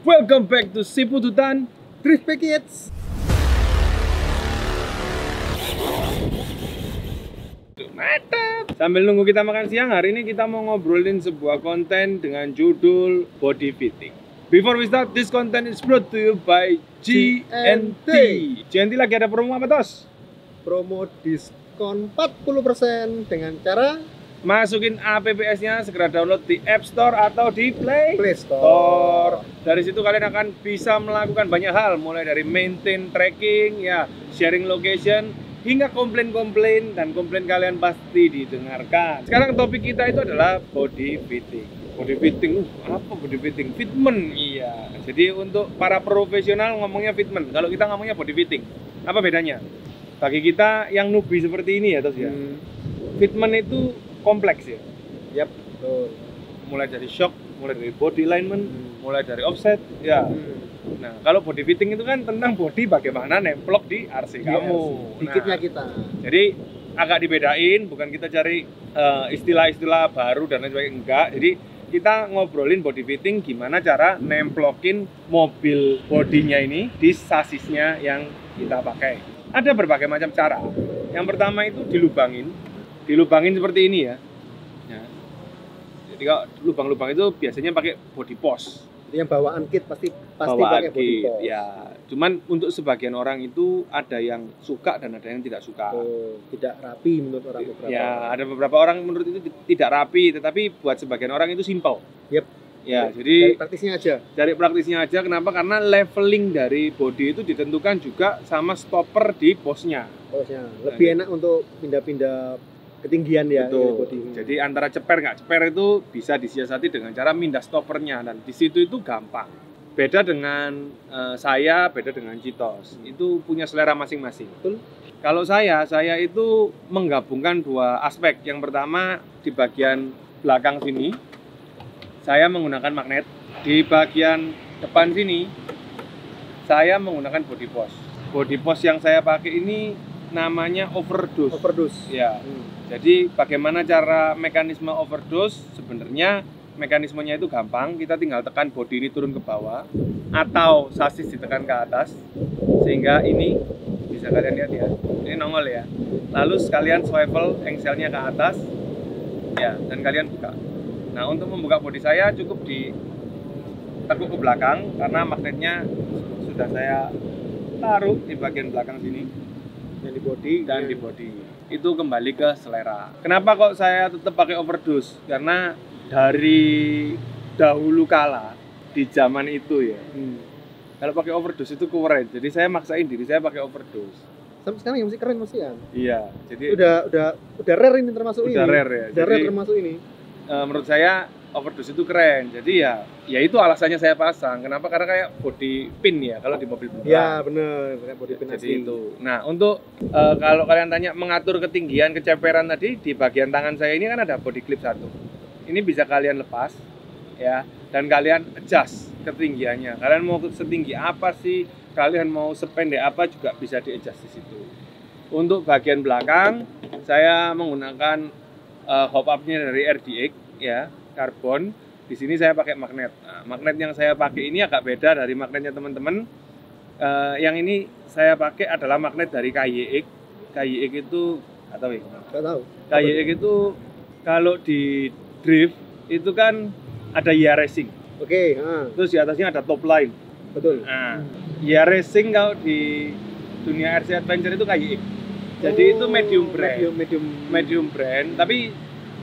Welcome back to Sipututan Drift Kids. Mantap. Sambil nunggu kita makan siang, hari ini kita mau ngobrolin sebuah konten dengan judul body fitting. Before we start, this content is brought to you by GNT. GNT lagi ada promo apa, Tos? Promo diskon 40% dengan cara Masukin APPS-nya, segera download di App Store atau di Play Store. Dari situ kalian akan bisa melakukan banyak hal, mulai dari maintain tracking, ya, sharing location, hingga komplain-komplain, dan komplain kalian pasti didengarkan. Sekarang topik kita itu adalah body fitting. Body fitting, apa body fitting? Fitment, iya. Jadi untuk para profesional ngomongnya fitment, kalau kita ngomongnya body fitting. Apa bedanya? Bagi kita yang newbie seperti ini ya, Tos ya. Fitment itu kompleks ya. Yap, betul. Mulai dari shock, mulai dari body alignment, mulai dari offset, ya. Nah, kalau body fitting itu kan tentang body bagaimana nemplok di RC kamu. Dikitnya kita. Jadi agak dibedain, bukan kita cari istilah-istilah baru dan lain sebagainya, enggak. Jadi kita ngobrolin body fitting gimana cara nemplokin mobil bodinya ini di sasisnya yang kita pakai. Ada berbagai macam cara. Yang pertama itu dilubangin seperti ini ya. Jadi kalau lubang-lubang itu biasanya pakai body post. Yang bawaan kit pasti Bawaan pakai body kit, post. ya. Cuman untuk sebagian orang itu ada yang suka dan ada yang tidak suka. Tidak rapi menurut orang beberapa. Ya, ada beberapa orang menurut itu tidak rapi, tetapi buat sebagian orang itu simple. Yep. Ya, jadi cari praktisnya aja. Kenapa? Karena leveling dari body itu ditentukan juga sama stopper di posnya. Lebih enak untuk pindah-pindah ketinggian ya. Betul. Jadi antara ceper nggak ceper itu bisa disiasati dengan cara mindah stoppernya, dan di situ itu gampang. Beda dengan saya, beda dengan Citos. Itu punya selera masing-masing. Betul. Kalau saya itu menggabungkan dua aspek. Yang pertama di bagian belakang sini saya menggunakan magnet. Di bagian depan sini saya menggunakan body post. Body post yang saya pakai ini namanya overdose. Ya. Jadi bagaimana cara mekanisme overdose? Sebenarnya mekanismenya itu gampang. Kita tinggal tekan body ini turun ke bawah atau sasis ditekan ke atas, sehingga ini bisa kalian lihat ya. Ini nongol ya. Lalu sekalian swivel engselnya ke atas, ya, dan kalian buka. Nah, untuk membuka bodi saya cukup ditekuk ke belakang karena magnetnya sudah saya taruh di bagian belakang sini. Yang di body dan di body. Itu kembali ke selera. Kenapa kok saya tetap pakai overdose? Karena dari dahulu kala di zaman itu ya. Kalau pakai overdose itu keren. Jadi saya maksain diri saya pakai overdose. Sampai sekarang yang masih keren masih ya? Iya, jadi udah rare ini termasuk ini. Udah rare ya. Udah rare termasuk ini. Menurut saya overdose itu keren. Jadi ya itu alasannya saya pasang. Kenapa? Karena kayak body pin ya kalau di mobil beneran. Ya bener, kayak body pin jadi itu. Nah, untuk kalau kalian tanya mengatur ketinggian keceperan tadi, di bagian tangan saya ini kan ada body clip satu. Ini bisa kalian lepas ya, dan kalian adjust ketinggiannya. Kalian mau setinggi apa sih? Kalian mau sependek apa juga bisa di-adjust di situ. Untuk bagian belakang saya menggunakan hop up-nya dari RDX ya, karbon. Di sini saya pakai magnet. Nah, magnet yang saya pakai ini agak beda dari magnetnya teman-teman. Yang ini saya pakai adalah magnet dari KYX. KYX itu atau nggak tahu. KYX itu kalau di drift itu kan ada YA Racing. Oke. Terus di atasnya ada top line. Betul. Nah, YA Racing kalau di dunia RC Adventure itu KYX. Jadi itu medium brand. Tapi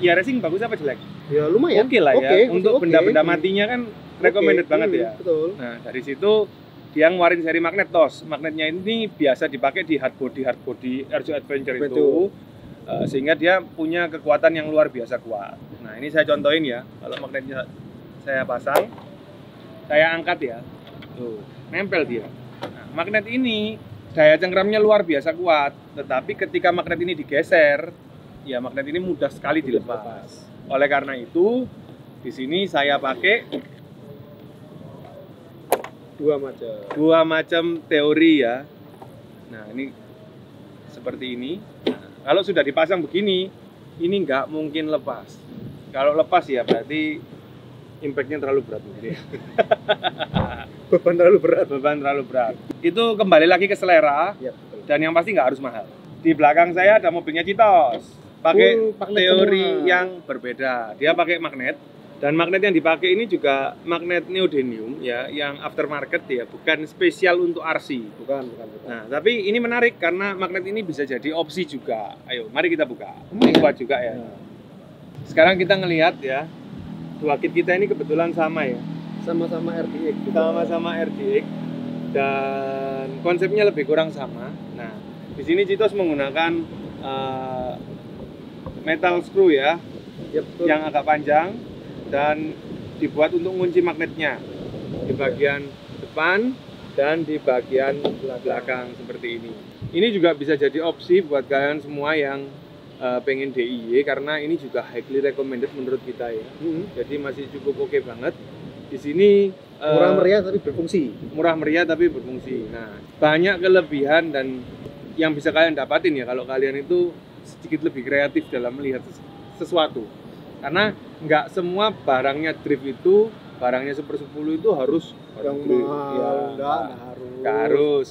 YA Racing bagus apa jelek? Ya lumayan. Oke lah ya. Untuk benda-benda matinya kan recommended banget ya. Betul. Nah, dari situ dia ngeluarin seri magnet, Tos. Magnetnya ini biasa dipakai di hard body RC Adventure itu. Sehingga dia punya kekuatan yang luar biasa kuat. Nah, ini saya contohin ya. Kalau magnetnya saya pasang, saya angkat ya. Tuh, nempel dia. Nah, magnet ini daya cengkramnya luar biasa kuat, tetapi ketika magnet ini digeser, ya magnet ini mudah sekali dilepas. Oleh karena itu, di sini saya pakai dua macam teori ya. Nah, ini seperti ini. Nah, kalau sudah dipasang begini, ini nggak mungkin lepas. Kalau lepas ya berarti impact-nya terlalu berat. beban terlalu berat. beban terlalu berat. Itu kembali lagi ke selera, Iya, betul. dan yang pasti nggak harus mahal. Di belakang saya ada mobilnya Citos, pakai Magnet teori semua. yang berbeda. Dia pakai magnet, dan magnet yang dipakai ini juga magnet neodymium ya, yang aftermarket ya, bukan spesial untuk RC. Bukan. Nah, tapi ini menarik karena magnet ini bisa jadi opsi juga. Ayo, mari kita buka. Lumayan. Ini kuat juga ya. Sekarang kita ngelihat ya, dua kit kita ini kebetulan sama ya. Sama-sama RDX. Sama-sama RDX dan konsepnya lebih kurang sama. Nah, di sini Citos menggunakan metal screw ya, Ya, betul. yang agak panjang dan dibuat untuk ngunci magnetnya di bagian depan dan di bagian belakang seperti ini. Ini juga bisa jadi opsi buat kalian semua yang pengen DIY, karena ini juga highly recommended menurut kita ya. Jadi masih cukup oke banget. Di sini Murah meriah tapi berfungsi. murah meriah tapi berfungsi. Nah, banyak kelebihan dan yang bisa kalian dapatin ya kalau kalian itu sedikit lebih kreatif dalam melihat sesuatu. Karena nggak semua barangnya drift itu, barangnya Super 10 itu harus Yang drift. mahal, Ya, nggak harus.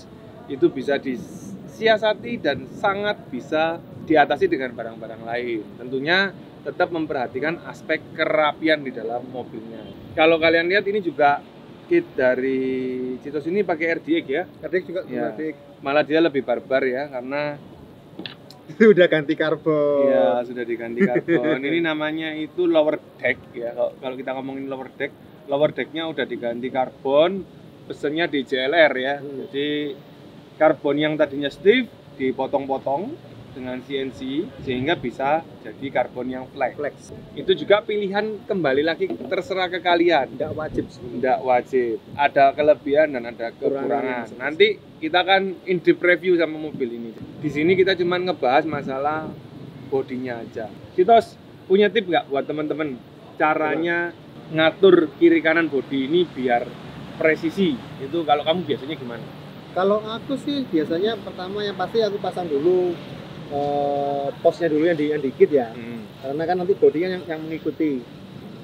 Itu bisa disiasati dan sangat bisa diatasi dengan barang-barang lain. Tentunya tetap memperhatikan aspek kerapian di dalam mobilnya. Kalau kalian lihat ini juga kit dari Citos ini pakai RDX ya. RDX juga Ya. RDX. Malah dia lebih barbar ya, karena Udah ganti karbon. ya sudah diganti karbon. Ini namanya itu lower deck ya. Kalau kita ngomongin lower decknya udah diganti karbon. Pesennya di JLR ya. Jadi karbon yang tadinya stiff dipotong-potong dengan CNC sehingga bisa jadi karbon yang flex. Itu juga pilihan, kembali lagi terserah ke kalian. Nggak wajib sih. Tidak wajib. Ada kelebihan dan ada kekurangan. Kekurangan. Nanti kita akan in depth review sama mobil ini. Di sini kita cuma ngebahas masalah bodinya aja. Citos punya tip nggak buat teman-teman caranya ngatur kiri kanan bodi ini biar presisi? Itu kalau kamu biasanya gimana? Kalau aku sih biasanya pertama yang pasti aku pasang dulu posnya dulu yang dikit ya. Karena kan nanti bodinya yang mengikuti.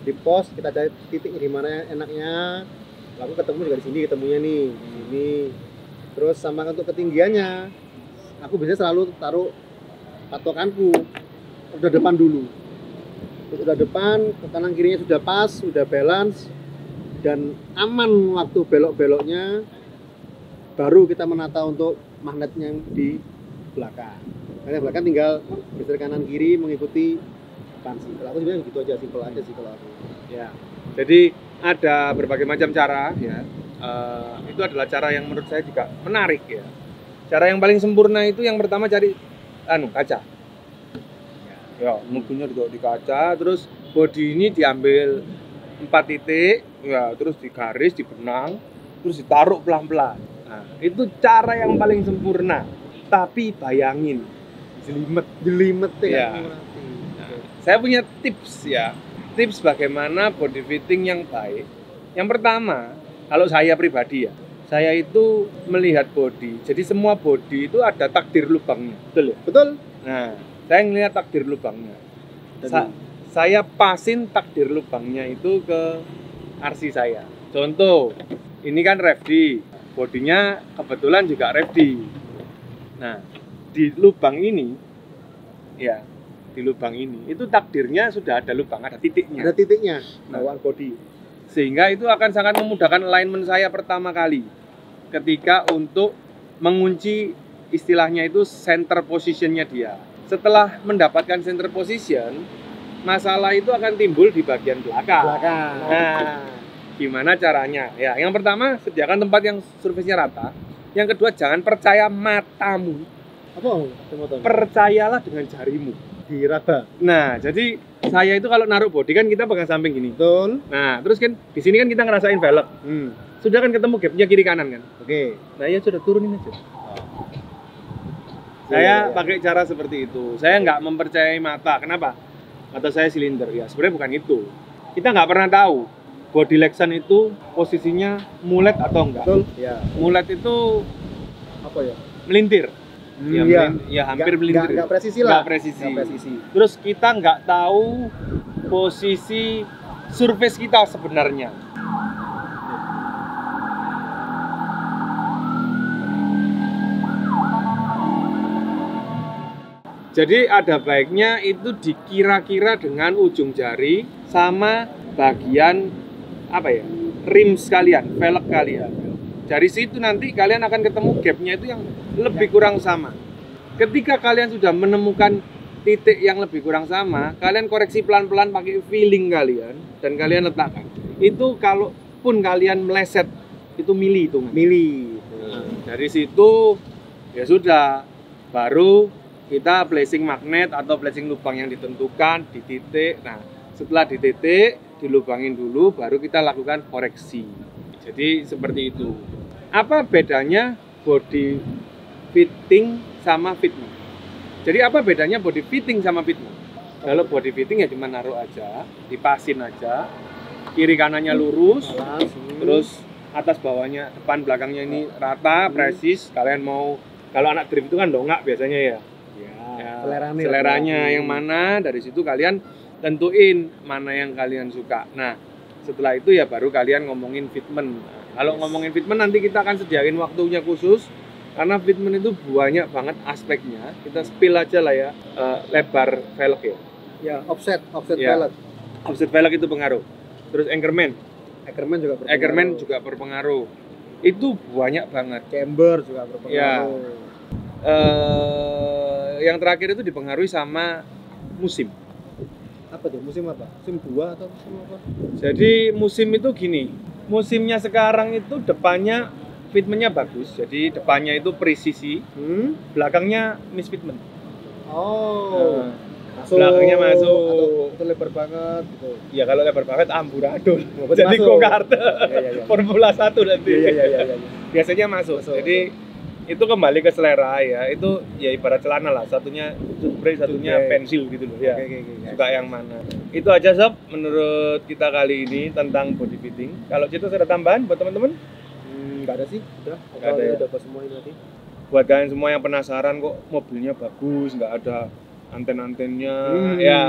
Di pos kita cari titik di mana enaknya. Lalu ketemu juga di sini ketemunya nih. Ini. Terus sama untuk ketinggiannya. Aku biasanya selalu taruh patokanku udah depan dulu. Udah depan, ke kanan kirinya sudah pas, sudah balance dan aman waktu belok-beloknya. Baru kita menata untuk magnetnya di belakang. Karena belakang tinggal geser kanan kiri mengikuti pansi. Kalau aku sebenarnya gitu aja, simpel aja sih kalau aku. Ya, jadi ada berbagai macam cara ya. Itu adalah cara yang menurut saya juga menarik ya. Cara yang paling sempurna itu yang pertama cari kaca. Ya, mobilnya ditaruh di kaca, terus bodi ini diambil 4 titik, ya, terus digaris, dibenang, terus ditaruh pelan-pelan. Nah, itu cara yang paling sempurna. Tapi bayangin, Jelimet Ya. kan. saya punya tips ya. Tips bagaimana body fitting yang baik. Yang pertama, kalau saya pribadi ya, saya itu melihat body. Jadi semua body itu ada takdir lubangnya, betul ya? Betul. Nah, saya ngelihat takdir lubangnya. Saya pasin takdir lubangnya itu ke RC saya. Contoh, ini kan Revdi, bodinya kebetulan juga Revdi. Nah, di lubang ini, ya, di lubang ini, itu takdirnya sudah ada lubang, ada titiknya. Ada titiknya, Nah. bawaan body. Sehingga itu akan sangat memudahkan alignment saya pertama kali ketika untuk mengunci istilahnya itu center positionnya dia. Setelah mendapatkan center position, masalah itu akan timbul di bagian belakang. Nah, gimana caranya? Ya, yang pertama sediakan tempat yang surface-nya rata. Yang kedua, jangan percaya matamu, Apa? percayalah dengan jarimu. Diraba. Nah, jadi saya itu kalau naruh body kan kita pegang samping gini. Betul. Nah, terus kan di sini kan kita ngerasain velg. Sudah kan ketemu gapnya kiri kanan kan. Oke. Nah, ya sudah turunin aja. Ya. Saya pakai cara seperti itu. Saya nggak mempercayai mata. Kenapa? Mata saya silinder. Ya, sebenarnya bukan itu. Kita nggak pernah tahu body Lexan itu posisinya mulet atau enggak. Betul. Ya. Mulet itu Apa ya? melintir. Ya, Iya. ya hampir melintir. Nggak presisi lah. Nggak presisi. Nggak presisi. Terus kita nggak tahu posisi surface kita sebenarnya. Jadi ada baiknya itu dikira-kira dengan ujung jari sama bagian apa ya, rim sekalian, velg kalian. Dari situ nanti kalian akan ketemu gapnya itu yang lebih kurang sama. Ketika kalian sudah menemukan titik yang lebih kurang sama, kalian koreksi pelan-pelan pakai feeling kalian dan kalian letakkan. Itu kalaupun kalian meleset itu mili itu. Mili. Dari situ ya sudah, baru kita placing magnet atau placing lubang yang ditentukan di titik. Nah, setelah di titik dilubangin dulu, baru kita lakukan koreksi. Jadi seperti itu. Apa bedanya body fitting sama fitment? Jadi apa bedanya body fitting sama fitment? Kalau body fitting ya cuma naruh aja, dipasin aja, kiri kanannya lurus, terus atas bawahnya, depan belakangnya ini rata, presis. Kalian mau, kalau anak drift itu kan dongak biasanya ya. Ya, seleranya yang mana, dari situ kalian tentuin mana yang kalian suka. Nah, setelah itu ya baru kalian ngomongin fitment. Nah, kalau ngomongin fitment nanti kita akan sediain waktunya khusus, karena fitment itu banyak banget aspeknya. Kita spill aja lah ya, lebar velg ya. Ya, offset Ya. velg. Offset velg itu pengaruh. Terus anchorman juga berpengaruh. Itu banyak banget. Camber juga berpengaruh. Ya. Yang terakhir itu dipengaruhi sama musim. Apa tuh? Musim apa? Musim 2 atau musim apa? Jadi musim itu gini, musimnya sekarang itu depannya fitmentnya bagus, jadi depannya itu presisi, belakangnya misfitment. Oh, belakangnya masuk. Atau lebar banget gitu. Ya kalau lebar banget amburadul. Berarti Jadi masuk. go-kart. Iya. Formula 1 nanti. Iya. Biasanya masuk. Jadi itu kembali ke selera ya. Itu ya ibarat celana lah. Satunya toothbrush, satunya pensil gitu loh ya. Oke. Suka yang mana. Itu aja sob menurut kita kali ini tentang body fitting. Kalau Cito ada tambahan buat teman-teman? Nggak ada sih, udah. Nggak ada ya? Udah pas semua ini tadi. Buat kalian semua yang penasaran kok mobilnya bagus, nggak ada anten-antennya, ya.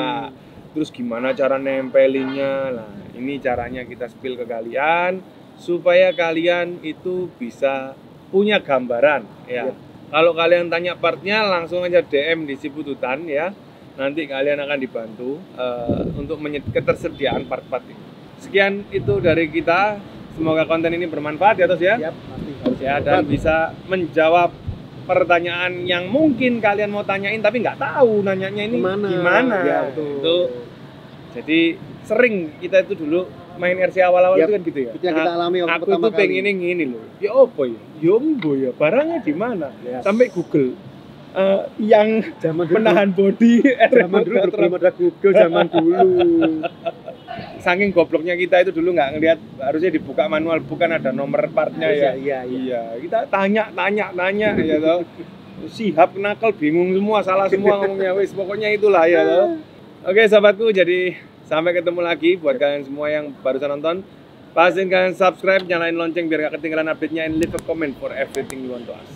Terus gimana cara nempelinnya? Nah, ini caranya kita spill ke kalian supaya kalian itu bisa punya gambaran ya. Kalau kalian tanya partnya langsung aja DM di Cipututan ya. Nanti kalian akan dibantu untuk ketersediaan part-part ini. Sekian itu dari kita. Semoga konten ini bermanfaat ya Tos ya. Siap, pasti. Ya, dan bisa menjawab pertanyaan yang mungkin kalian mau tanyain tapi nggak tahu nanyanya ini gimana. Ya, betul. Itu jadi sering kita itu dulu main RC awal-awal itu kan gitu ya. Itu yang kita alami waktu aku pertama tuh pengen gini loh. Ya apa ya? Ya embo ya. Barangnya di mana? Sampai Google yang zaman dulu, menahan body. Zaman dulu belum ada Google zaman dulu. Saking gobloknya kita itu dulu nggak ngelihat, harusnya dibuka manual, bukan ada nomor partnya ya. Iya. Kita tanya ya toh. Sihab nakal bingung semua, salah semua ngomongnya wis pokoknya itulah ya toh. Oke sahabatku, jadi sampai ketemu lagi buat kalian semua yang barusan nonton. Pastiin kalian subscribe, nyalain lonceng biar gak ketinggalan update-nya, and leave a comment for everything you want to ask.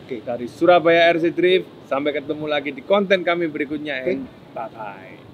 Oke, dari Surabaya RC Drift, sampai ketemu lagi di konten kami berikutnya, and bye-bye.